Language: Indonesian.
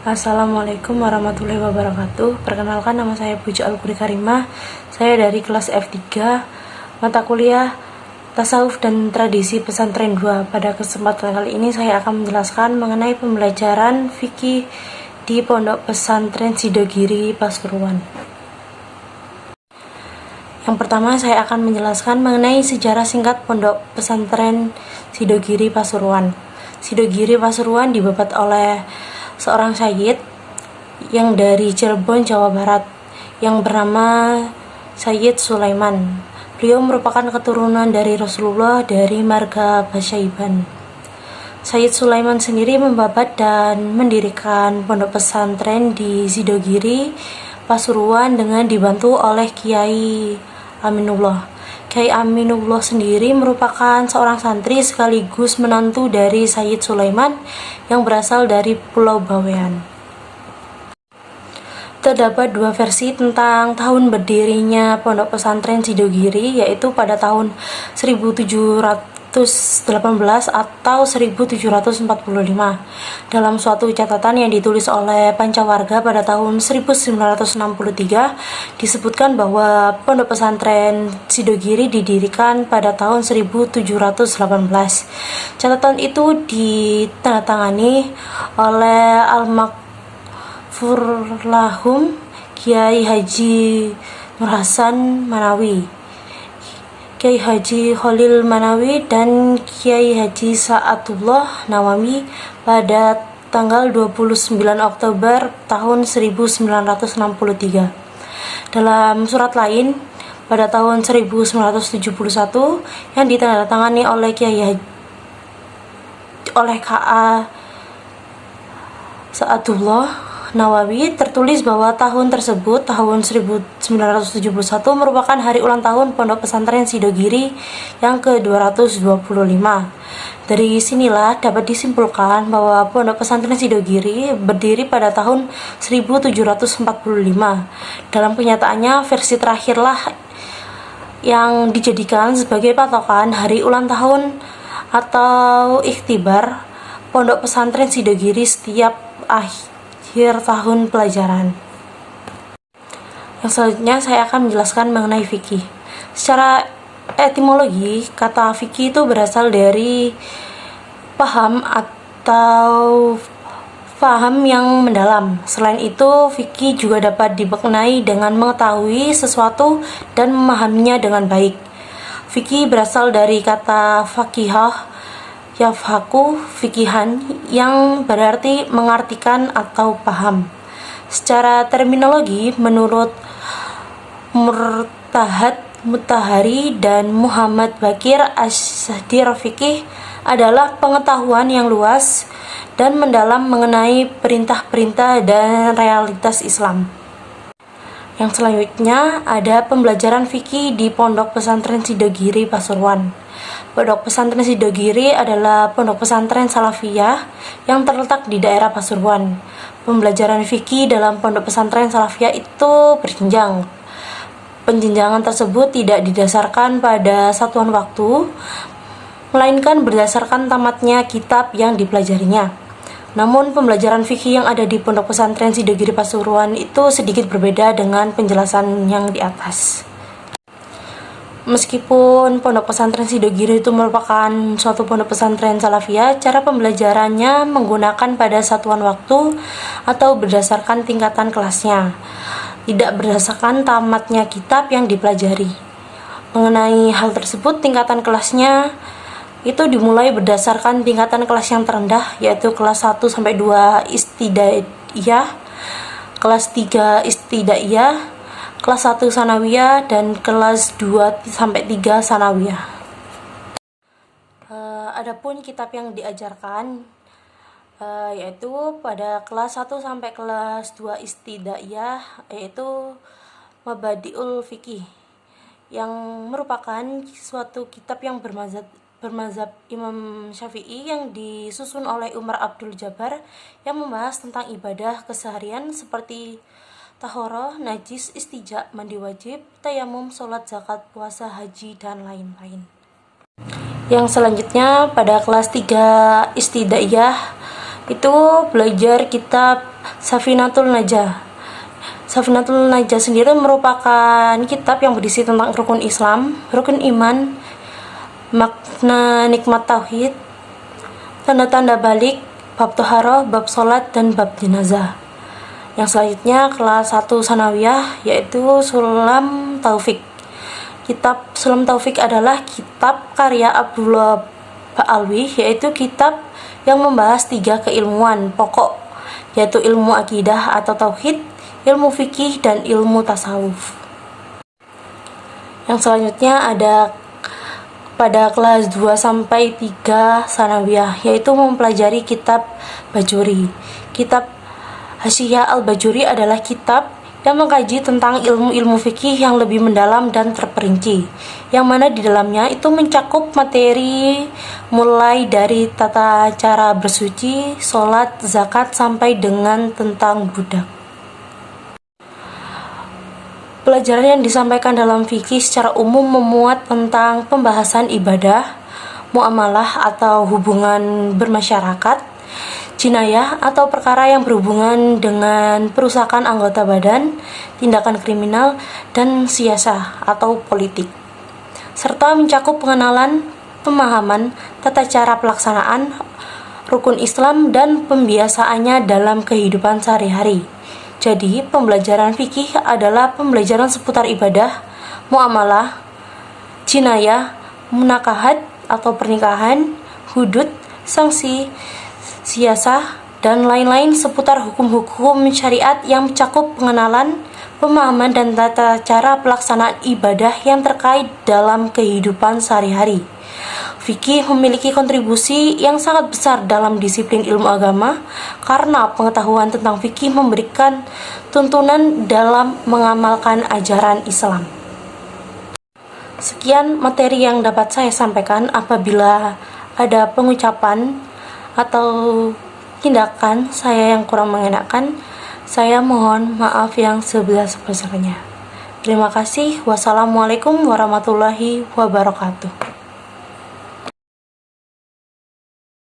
Assalamualaikum warahmatullahi wabarakatuh. Perkenalkan, nama saya Puja Al-Quri Karimah. Saya dari kelas F3, mata kuliah Tasawuf dan Tradisi Pesantren 2. Pada kesempatan kali ini saya akan menjelaskan mengenai pembelajaran fikih di Pondok Pesantren Sidogiri, Pasuruan. Yang pertama, saya akan menjelaskan mengenai sejarah singkat Pondok Pesantren Sidogiri, Pasuruan. Sidogiri, Pasuruan dibabat oleh seorang Sayyid yang dari Cirebon, Jawa Barat, yang bernama Sayyid Sulaiman. Beliau merupakan keturunan dari Rasulullah dari marga Basyaiban. Sayyid Sulaiman sendiri membabat dan mendirikan pondok pesantren di Sidogiri, Pasuruan dengan dibantu oleh Kiai Aminullah. Kiai Aminullah sendiri merupakan seorang santri sekaligus menantu dari Sayyid Sulaiman yang berasal dari Pulau Bawean. Terdapat dua versi tentang tahun berdirinya Pondok Pesantren Sidogiri, yaitu pada tahun 1718 atau 1745. Dalam suatu catatan yang ditulis oleh Pancawarga pada tahun 1963, disebutkan bahwa Pondok Pesantren Sidogiri didirikan pada tahun 1718. Catatan itu ditandatangani oleh Al-Makfurlahum Kiai Haji Nur Hasan Manawi, Kiai Haji Khalil Manawi, dan Kiai Haji Sa'adullah Nawawi pada tanggal 29 Oktober tahun 1963. Dalam surat lain pada tahun 1971 yang ditandatangani oleh K.A. Sa'adullah Nawawi, tertulis bahwa tahun tersebut, tahun 1971, merupakan hari ulang tahun Pondok Pesantren Sidogiri yang ke-225. Dari sinilah dapat disimpulkan bahwa Pondok Pesantren Sidogiri berdiri pada tahun 1745. Dalam kenyataannya, versi terakhirlah yang dijadikan sebagai patokan hari ulang tahun atau ikhtibar Pondok Pesantren Sidogiri setiap akhir tahun pelajaran. Yang selanjutnya saya akan menjelaskan mengenai fikih. Secara etimologi, kata fikih itu berasal dari paham atau faham yang mendalam. Selain itu, fikih juga dapat dimaknai dengan mengetahui sesuatu dan memahaminya dengan baik. Fikih berasal dari kata faqihah yafhaku fikihan, yang berarti mengartikan atau paham. Secara terminologi, menurut Murtahad Mutahari dan Muhammad Bakir Asy-Syahdiri, fikih adalah pengetahuan yang luas dan mendalam mengenai perintah-perintah dan realitas Islam. Yang selanjutnya ada pembelajaran fikih di Pondok Pesantren Sidogiri, Pasuruan. Pondok Pesantren Sidogiri adalah pondok pesantren Salafiyah yang terletak di daerah Pasuruan. Pembelajaran fikih dalam pondok pesantren Salafiyah itu berjenjang. Penjenjangan tersebut tidak didasarkan pada satuan waktu, melainkan berdasarkan tamatnya kitab yang dipelajarinya. Namun pembelajaran fikih yang ada di Pondok Pesantren Sidogiri Pasuruan itu sedikit berbeda dengan penjelasan yang di atas. Meskipun Pondok Pesantren Sidogiri itu merupakan suatu pondok pesantren Salafiyah, cara pembelajarannya menggunakan pada satuan waktu atau berdasarkan tingkatan kelasnya, tidak berdasarkan tamatnya kitab yang dipelajari. Mengenai hal tersebut, tingkatan kelasnya itu dimulai berdasarkan tingkatan kelas yang terendah, yaitu kelas 1-2 Istidaiyah, kelas 3 Istidaiyah, kelas 1 Sanawiyah, dan kelas 2-3 Sanawiyah. Adapun kitab yang diajarkan yaitu pada kelas 1 sampai kelas 2 Istidaiyah, yaitu Mabadi'ul Fiqih, yang merupakan suatu kitab yang bermazhab Imam Syafi'i yang disusun oleh Umar Abdul Jabbar, yang membahas tentang ibadah keseharian seperti tahoroh, najis, istijak, mandi wajib, tayamum, sholat, zakat, puasa, haji, dan lain-lain. Yang selanjutnya pada kelas 3 Istidaiyah itu belajar kitab Safinatul Najah. Safinatul Najah sendiri merupakan kitab yang berisi tentang rukun Islam, rukun iman, makna nikmat tauhid, tanda-tanda balik, bab toharoh, bab sholat, dan bab jenazah. Yang selanjutnya kelas 1 sanawiyah yaitu Sulam Taufik. Kitab Sulam Taufik adalah kitab karya Abdullah Ba'alwi, yaitu kitab yang membahas 3 keilmuan pokok, yaitu ilmu akidah atau tauhid, ilmu fikih, dan ilmu tasawuf. Yang selanjutnya ada pada kelas 2 sampai 3 sanawiyah, yaitu mempelajari kitab Bajuri. Kitab Hasyiyah Al-Bajuri adalah kitab yang mengkaji tentang ilmu-ilmu fikih yang lebih mendalam dan terperinci, yang mana di dalamnya itu mencakup materi mulai dari tata cara bersuci, sholat, zakat, sampai dengan tentang budak. Pelajaran yang disampaikan dalam fikih secara umum memuat tentang pembahasan ibadah, muamalah atau hubungan bermasyarakat, jinayah atau perkara yang berhubungan dengan perusakan anggota badan, tindakan kriminal, dan siasah atau politik, serta mencakup pengenalan, pemahaman, tata cara pelaksanaan rukun Islam dan pembiasaannya dalam kehidupan sehari-hari. Jadi, pembelajaran fikih adalah pembelajaran seputar ibadah, muamalah, jinayah, munakahat atau pernikahan, hudud, sanksi, siasah, dan lain-lain seputar hukum-hukum syariat yang mencakup pengenalan, pemahaman, dan tata cara pelaksanaan ibadah yang terkait dalam kehidupan sehari-hari. Fikih memiliki kontribusi yang sangat besar dalam disiplin ilmu agama karena pengetahuan tentang fikih memberikan tuntunan dalam mengamalkan ajaran Islam. Sekian materi yang dapat saya sampaikan. Apabila ada pengucapan atau tindakan saya yang kurang mengenakan, saya mohon maaf yang sebesar-besarnya. Terima kasih. Wassalamualaikum warahmatullahi wabarakatuh.